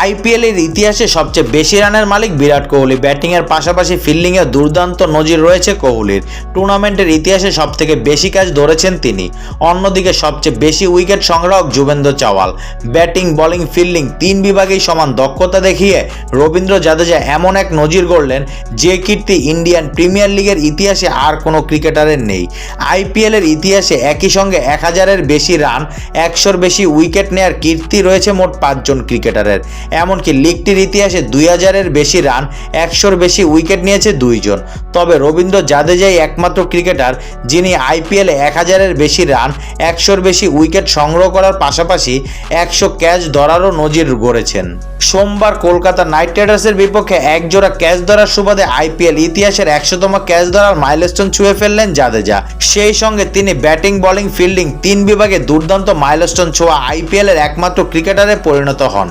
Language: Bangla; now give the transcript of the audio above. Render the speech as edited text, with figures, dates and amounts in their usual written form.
আইপিএল এর ইতিহাসে সবচেয়ে বেশি রানের মালিক বিরাট কোহলি। ব্যাটিংয়ের পাশাপাশি ফিল্ডিংয়ে দুর্দান্ত নজির রয়েছে কোহলির। টুর্নামেন্টের ইতিহাসে সবথেকে বেশি ক্যাচ ধরেছেন তিনি। অন্যদিকে সবচেয়ে বেশি উইকেট সংগ্রাহক Yuzvendra Chahal. Batting, bowling, fielding তিন বিভাগেই সমান দক্ষতা দেখিয়ে রবীন্দ্র জাদেজা এমন এক নজির গড়লেন যে কীর্তি ইন্ডিয়ান প্রিমিয়ার লিগের ইতিহাসে আর কোনো ক্রিকেটারের নেই। আইপিএলের ইতিহাসে একই সঙ্গে 1000-এর বেশি রান, 100-র বেশি উইকেট নেয়ার কীর্তি রয়েছে মোট 5 জন ক্রিকেটারের। এমনকি লিগটির ইতিহাসে 2000-এর বেশি রান, 100-র বেশি উইকেট নিয়েছে 2 জন। তবে রবীন্দ্র জাদেজাই একমাত্র ক্রিকেটার যিনি আইপিএলে 1000-এর বেশি রান, 100-র বেশি উইকেট সংগ্রহ করার পাশাপাশি 100 ক্যাচ ধরারও নজির গড়েছেন। সোমবার কলকাতা নাইট রাইডার্সের বিপক্ষে একজোড়া ক্যাচ ধরার সুবাদে আইপিএল ইতিহাসের 100তম ক্যাচ ধরার মাইলস্টোন ছুঁয়ে ফেললেন জাদেজা। সেই সঙ্গে তিনি ব্যাটিং, বোলিং, ফিল্ডিং তিন বিভাগে দুর্দান্ত মাইলস্টোন ছোঁয়া আইপিএলের একমাত্র ক্রিকেটারে পরিণত হন।